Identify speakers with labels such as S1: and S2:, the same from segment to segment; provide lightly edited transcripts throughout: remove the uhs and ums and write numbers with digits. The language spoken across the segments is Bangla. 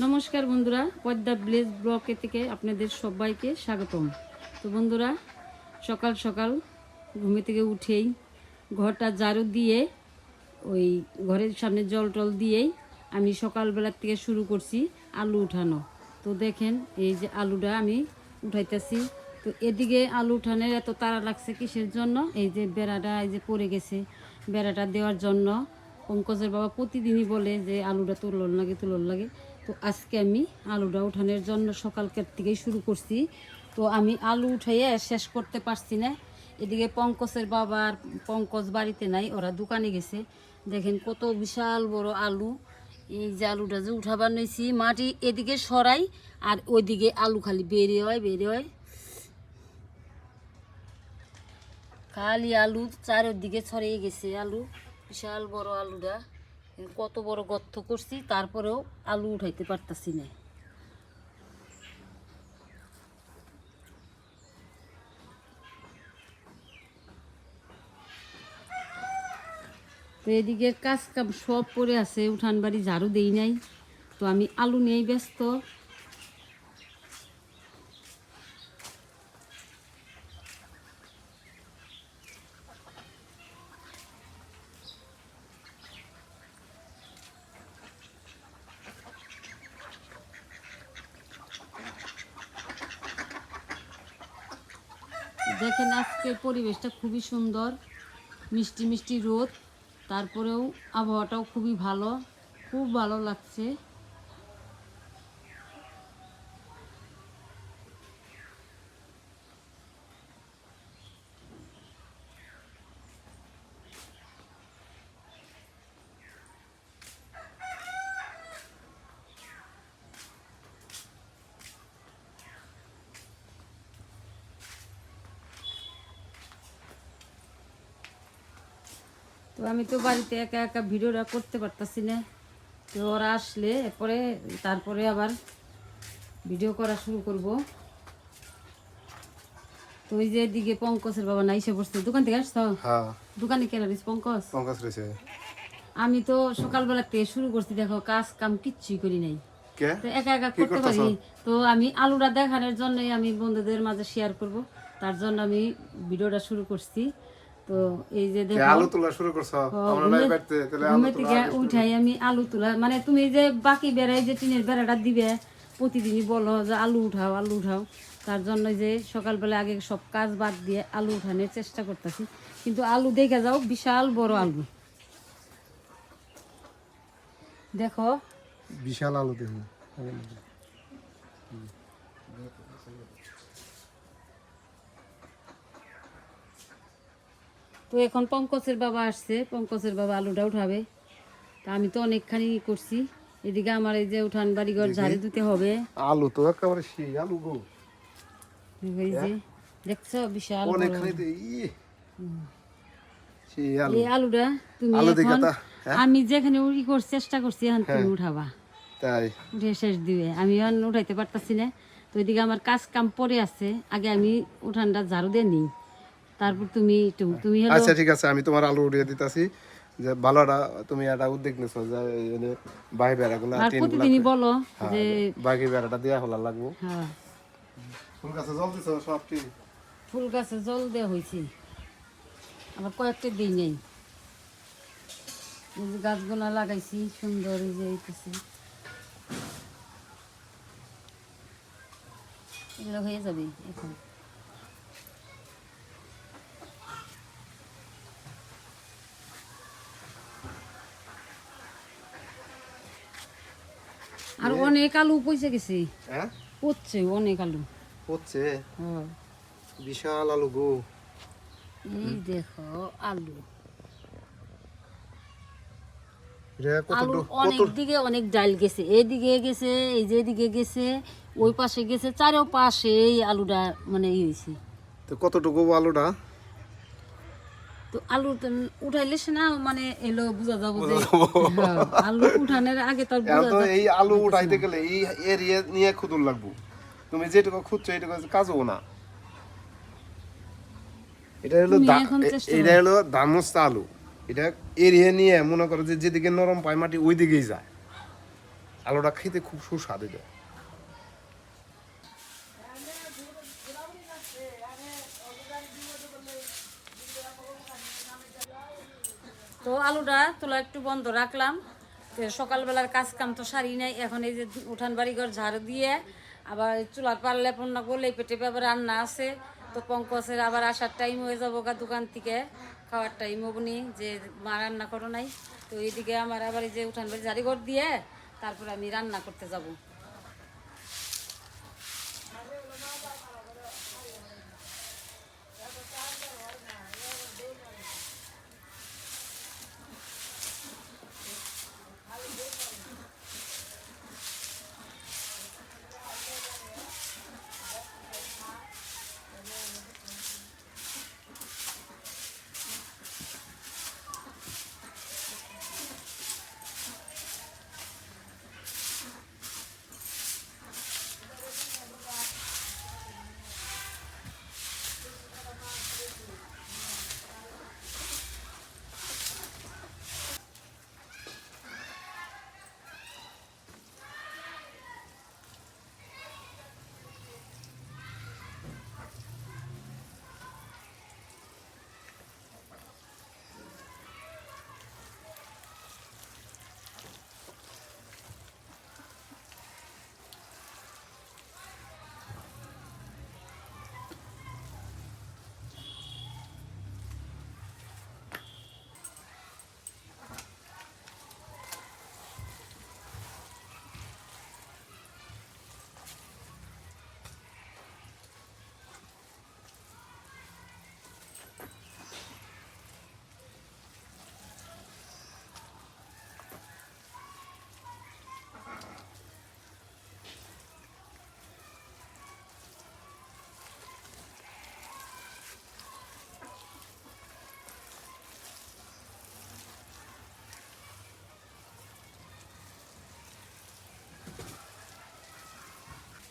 S1: নমস্কার বন্ধুরা, পদ্মা ভিলেজ ব্লকে থেকে আপনাদের সবাইকে স্বাগতম। তো বন্ধুরা, সকাল সকাল ঘুমে থেকে উঠেই ঘরটা ঝাড়ু দিয়ে ওই ঘরের সামনে জল টল দিয়েই আমি সকালবেলার থেকে শুরু করছি আলু উঠানো। তো দেখেন এই যে আলুটা আমি উঠাইতেছি। তো এদিকে আলু উঠানোর এত তাড়া লাগছে কিসের জন্য? এই যে বেড়াটা এই যে পড়ে গেছে, বেড়াটা দেওয়ার জন্য পঙ্কজের বাবা প্রতিদিনই বলে যে আলুটা তুলন লাগে। তো আজকে আমি আলুটা উঠানোর জন্য সকালকার থেকেই শুরু করছি। তো আমি আলু উঠাইয়ে শেষ করতে পারছি না। এদিকে পঙ্কজের বাবা আর পঙ্কজ বাড়িতে নাই, ওরা দোকানে গেছে। দেখেন কত বিশাল বড় আলু। এই যে আলুটা যে উঠাবার নিয়েছি, মাটি এদিকে সরাই আর ওইদিকে আলু খালি বেরিয়ে হয় খালি আলু চারিদিকে ছড়িয়ে গেছে আলু। বিশাল বড় আলুটা, কত বড় গর্ত করছি, তারপরেও আলু উঠাইতে পারতাছি না। তো এদিকে কাজ কাম সব পড়ে আছে, উঠান বাড়ি ঝাড়ু দেই নাই। তো আমি আলু নিয়েই ব্যস্ত। দেখেন আজকে পরিবেশটা খুবই সুন্দর, মিষ্টি মিষ্টি রোদ, তারপরেও আবহাওয়াটাও খুবই ভালো, খুব ভালো লাগছে। তো আমি তো বাড়িতে একা একা ভিডিওটা করতে পারতাছি না। তো ওরা আসলে তারপরে আবার ভিডিও করা শুরু করব। তো ওই যে এদিকে পঙ্কজের বাবা না এসে বসছে, দোকান থেকে আসছো?
S2: হ্যাঁ,
S1: দোকানে কেন দিস পঙ্কজ?
S2: পঙ্কজ রয়েছে।
S1: আমি তো সকালবেলা থেকে শুরু করছি, দেখো কাজ কাম কিচ্ছুই করি নাই।
S2: কে
S1: তো একা একা
S2: কি
S1: করতে
S2: করতেছ?
S1: পারি। তো আমি আলুটা দেখানোর জন্যই আমি বন্ধুদের মাঝে শেয়ার করব, তার জন্য আমি ভিডিওটা শুরু করছি। তো এই যে দেখো
S2: আলু তোলা শুরু করছো আমরা নাই বাড়তে, তাহলে আলু
S1: ঘুমে
S2: তোলা
S1: থেকে উঠাই আমি আলু তোলা, মানে তুমি যে বাকি বেড়াই যে টিনের বেড়াটা দিবে প্রতিদিনই বলো যে আলু উঠাও আলু উঠাও, তার জন্য যে সকালবেলা আগে সব কাজ বাদ দিয়ে আলু উঠানোর চেষ্টা করতেছি। কিন্তু আলু দেখে যাও বিশাল বড় আলু, দেখো
S2: বিশাল আলু দেখুন।
S1: তো এখন পঙ্কজের বাবা আসছে, পঙ্কজের বাবা আলুটা উঠাবে। তা আমি তো অনেকখানি করছি। এদিকে আমার এই যে উঠান বাড়িঘর ঝাড়ু দিতে হবে।
S2: আলু তো একেবারে সেই আলু গো,
S1: এই যে দেখছো বিশাল বড়
S2: অনেকখানি
S1: আলু।
S2: তো সেই আলু।
S1: এই আলুটা তুমি
S2: আলু দেখে
S1: এখন
S2: তা হ্যাঁ
S1: আমি যেখানে চেষ্টা করছি এখন তুমি
S2: হ্যাঁ,
S1: উঠাবা,
S2: তাই
S1: উঠে শেষ দিবে। আমি এখন উঠাইতে পারতাছি না। তো ওইদিকে আমার কাজ কাম পড়ে আছে, আগে আমি উঠানটা ঝাড়ু দিয়ে নিই, তারপর তুমি হলো।
S2: আচ্ছা ঠিক আছে, আমি তোমার আলু উড়িয়ে দিতেছি। যে ভালোটা তুমি একটা উদ্যোগ নিছো যে বাকি বেড়াগুলা
S1: আর
S2: টিনগুলা,
S1: প্রতিদিনই বলো
S2: হ্যাঁ
S1: যে
S2: বাকি বেড়াটা দিয়া হলা লাগবো।
S1: হ্যাঁ,
S2: ফুল গাছে জল দিছো সব টিন?
S1: ফুল গাছে জল দেওয়া হয়েছে, আবার কয়েকটা দিই নেই। এই যে গাছগুলা লাগাইছি সুন্দর, এই যে এইতেছে এগুলো হয়ে যাবে এখন। আর অনেক আলু পয়সা গেছে,
S2: হ্যাঁ
S1: পচছে অনেক আলু।
S2: হচ্ছে
S1: হ্যাঁ,
S2: বিশাল আলু গো।
S1: এই দেখো আলু,
S2: কত
S1: অনেক দিকে অনেক ডাল গেছে, এদিকে গেছে, এই যে এদিকে গেছে, ওই পাশে গেছে, চারো পাশে এই আলুটা মানে ই হয়েছে।
S2: তো কতটুকু আলুটা?
S1: তো আলু তো উঠাইলে সে না মানে এলো বোঝা যাবো যে হ্যাঁ, আলু উঠানোর আগে তো আর
S2: এখন
S1: বোঝা
S2: তো এই আলু
S1: যাচ্ছে
S2: উঠাইতে
S1: না।
S2: গেলে এই এরিয়া নিয়ে খুদুর লাগবো। তুমি যেটুকু খুঁজছো এটুকু কাজও না। এটা হলো
S1: তুমি এখন চেষ্টা
S2: এটা
S1: করো।
S2: হলো দামস্তা আলু। এটা এরিয়া নিয়ে মনে করো যে যেদিকে নরম পায় মাটি ওই দিকেই যায়। আলুটা খেতে খুব সুস্বাদু এটা।
S1: তো আলুটা তোলা একটু বন্ধ রাখলাম। তো সকালবেলার কাজ কাম তো সারি নাই, এখন এই যে উঠান বাড়িঘর ঝাড়ু দিয়ে আবার চুলার পারলে পণ্য করলে পেটে আবার রান্না আছে। তো পঙ্কজের আবার আসার টাইম হয়ে যাবো গা দোকান থেকে, খাওয়ার টাইম হবনি যে মা রান্না করো নাই। তো এইদিকে আমার আবার এই যে উঠান বাড়ি ঝাড়ি ঘর দিয়ে তারপর আমি রান্না করতে যাব।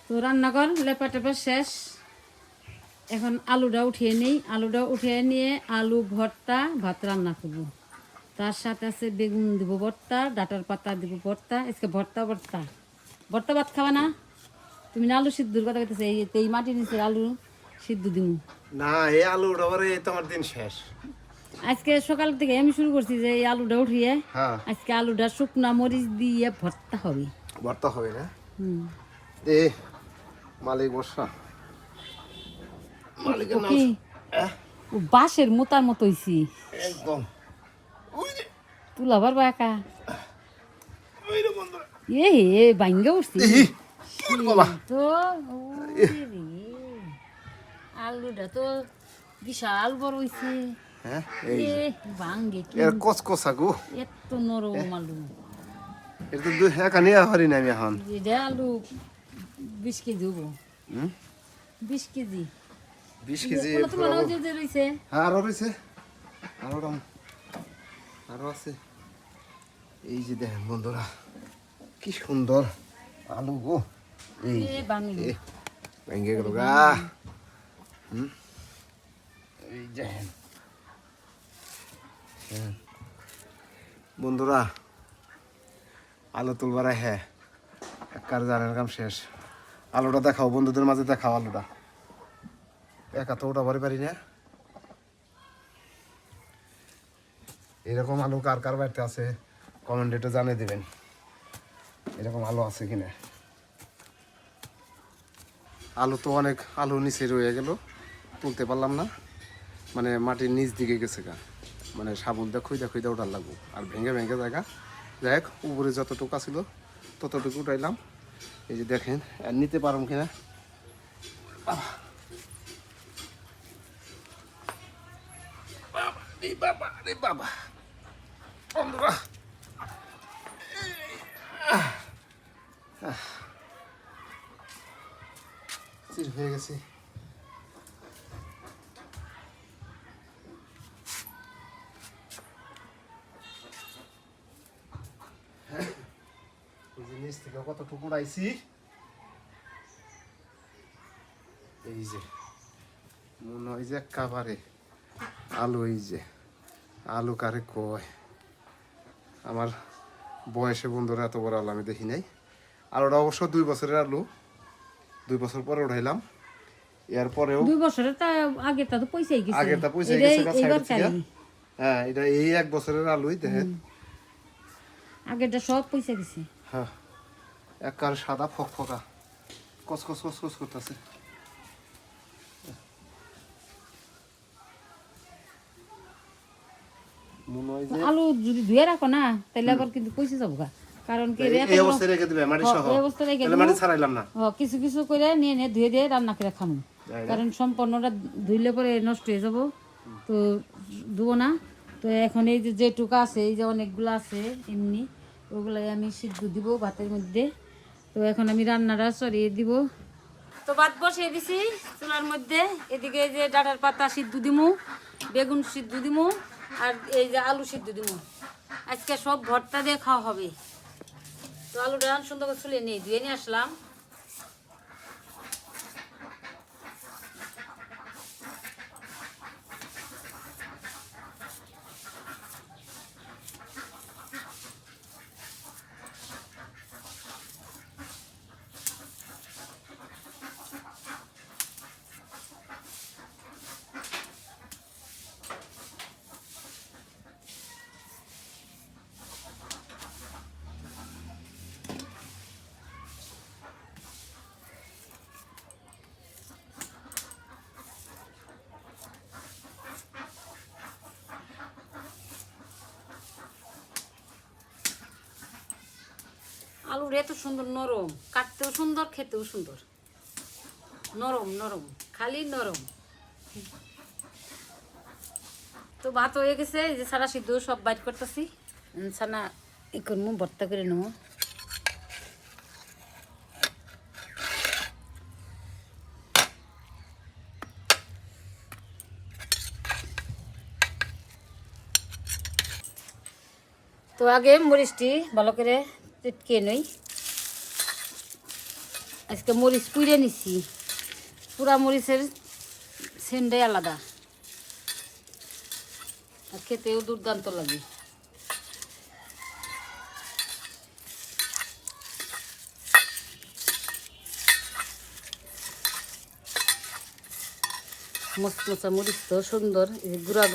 S1: তো রান্নাঘর লেপা টেপা শেষ, এখন আলুটা উঠিয়ে নিই। আলুটা উঠিয়ে নিয়ে আলু ভর্তা ভাত রান্না করবো। তার সাথে আছে বেগুন দিব ভর্তা, ডাটার পাতা দিব ভর্তা। আজকে ভর্তা ভর্তা ভর্তা ভাত খাওয়া না তুমি? না আলু সিদ্ধুর কথা কইতেছে, এই মাটির নিচে আলু সিদ্ধ দিব
S2: না, এই আলুটা পরে তোমার দিন শেষ।
S1: আজকে সকাল থেকে আমি শুরু করছি যে এই আলুটা উঠিয়ে
S2: হ্যাঁ,
S1: আজকে আলুটা শুকনা মরিচ দিয়ে ভর্তা হবে।
S2: ভর্তা হবে না?
S1: হুম,
S2: এ মালিক বর্ষা, মালিকের নাম
S1: কি ও বাঁশের মোতার মতো হইছি,
S2: একদম। ওই যে
S1: তুলা পারবা একা?
S2: ওই রে বন্ধুরা,
S1: এ ভাঙ্গে উঠছি
S2: বাবা
S1: তো। ওরে রে, আলুটা তো বিশাল বড় হইছে।
S2: হ্যাঁ, এই
S1: এ ভাঙ্গে কি
S2: এর কসকসা গো,
S1: এত নরম আলু।
S2: এটা তো দুই একা নিয়ে হারি না আমি এখন।
S1: এটা আলু 20 কেজি হবো।
S2: হুম,
S1: 20 কেজি
S2: 20 কেজি
S1: তোমার যে রয়েছে।
S2: হ্যাঁ, আরো রয়েছে, আরো আছে। এই যে দেখেন বন্ধুরা, কি সুন্দর আলু গো। এই
S1: এ ভাঙলো।
S2: ভেঙে গেল গা। হুম, এই দেখেন বন্ধুরা, আলু তুলবার হ্যাঁ একার জানের কাম শেষ। আলুটা দেখাও বন্ধুদের মাঝে, দেখাও আলুটা। একা তো ওটা বাড়ি পারি না। এরকম আলু কার কার বাড়িতে আছে কমেন্টে একটু জানিয়ে দেবেন, এরকম আলু আছে কিনা। আলু তো অনেক আলু নিচে রয়ে গেল, তুলতে পারলাম না, মানে মাটির নিচ দিকে গেছে গা, মানে সাবল দিয়ে খুঁজা খুঁজা ওঠার লাগবো। আর ভেঙে ভেঙে জায়গা যাই হোক, উপরে যতটুকু ছিল ততটুকু উঠাইলাম। এই যে দেখেন, আর নিতে পারুম কিনা। বাবা রে বাবা, বন্ধুরা চির হয়ে গেছে। নিচ থেকে কতটুকু উড়াইছি, এই যে মনে হয় যে একেবারে আলু। এই যে আলু কারে কয়, আমার বয়সে বন্ধুরা এত বড় আলু আমি দেখি নাই। আলুটা অবশ্য 2 বছরের আলু, 2 বছর পরে উঠাইলাম। এরপরেও
S1: 2 বছরে তা আগেটা তো পয়সাই গেছে,
S2: আগেরটা পয়সা
S1: এটাই
S2: গেছে গা
S1: এইবার
S2: সাইড থেকে।
S1: কালি
S2: হ্যাঁ, এটা এই 1 বছরের আলুই দেখেন।
S1: আগেটা সব পয়সা গেছে।
S2: হ্যাঁ, একবার সাদা ফকফকা কসকস কসকস করতেছে। মনে হয় যে
S1: আলু যদি ধুয়ে রাখো না তাহলে আবার কিন্তু পয়সা যাবো গা, কারণ কি
S2: এই অবস্থায় রেখে দিবে মাটি সহ,
S1: এই অবস্থা রেখে
S2: তাহলে
S1: দিবো।
S2: মাটি ছাড়াইলাম না।
S1: কিছু কিছু করে নিয়ে নিয়ে ধুয়ে দিয়ে রান্না করে খামো,
S2: তাই না?
S1: কারণ সম্পূর্ণটা ধুইলে পরে নষ্ট হয়ে যাব, তো ধুবো না। তো এখন এই যে যেটুকু আছে, এই যে অনেকগুলো আছে এমনি, ওগুলাই আমি সিদ্ধ দিব ভাতের মধ্যে। তো এখন আমি রান্নাটা সরিয়ে দিব। তো ভাত বসিয়ে দিছি চুলার মধ্যে, এদিকে এই যে ডাঁটার পাতা সিদ্ধ দিমু, বেগুন সিদ্ধ দিমু, আর এই যে আলু সিদ্ধ দিমু। আজকে সব ভর্তা দিয়ে খাওয়া হবে। তো আলুটা সুন্দর করে ছুলে নিয়ে ধুয়ে নিয়ে আসলাম। আলুর এত সুন্দর নরম, কাটতেও সুন্দর, খেতেও সুন্দর, নরম নরম, খালি নরম। তো ভাত হয়ে গেছে, এই যে সারা সিদ্ধ সব বাইট করতেছি, ছানা ই করবো, ভর্তা করে নেবো। তো আগে মরিচটি ভালো করে চিটকে নই। আজকে মরিচ পুড়ে নিছি, পুরা মরিচের সেন্টাই আলাদা, আর খেতেও দুর্দান্ত লাগে। মশমশা মরিচ তো সুন্দর, এই যে গুঁড়া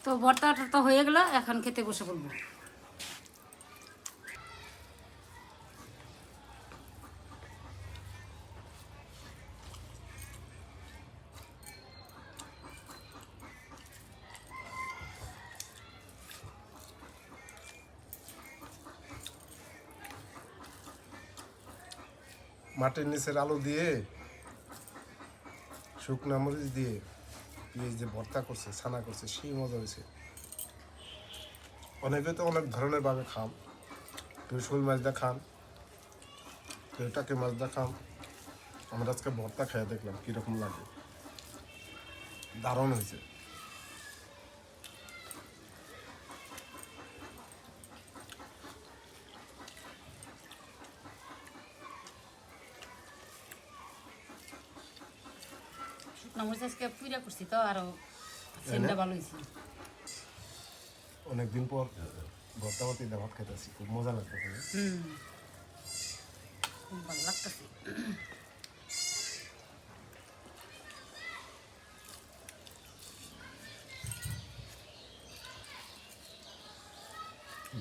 S1: তো ভর্তাটা তো হয়ে গেল, এখন খেতে বসে পড়বো।
S2: মাটির নিচের আলু দিয়ে শুকনা মরিচ দিয়ে পেঁয়াজ দিয়ে ভর্তা করছে, ছানা করছে, সেই মজা হয়েছে। অনেকে তো অনেক ধরনের ভাবে খান, কেউ শোল মাছ দিয়ে খান, কেউ টাকি মাছ দিয়ে খান। আমরা আজকে ভর্তা খেয়ে দেখলাম কীরকম লাগে, দারুণ হয়েছে।
S1: শুকনো মরিচ আজকে পুরা করছি তো আরো সেন্টটা ভালো হয়েছে।
S2: অনেকদিন পর ভর্তা ভর্তি ভাত খাইতেছি, খুব মজা লাগতেছে।
S1: খুব ভালো লাগতেছে।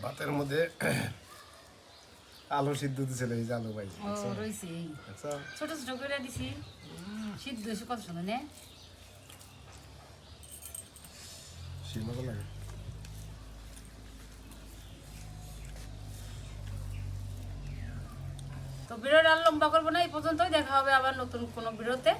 S2: ভাতের মধ্যে আলু সিদ্ধ দিছিল, এই যে আলু ভাই
S1: ও রয়েছে এই ছোট ছোট করে দিছি, সিদ্ধ হয়েছে কত সুন্দর নে।
S2: সে মজা লাগে।
S1: তো ভিডিওটা আর লম্বা করবো না, এই পর্যন্তই। দেখা হবে আবার নতুন কোনো ভিডিওতে।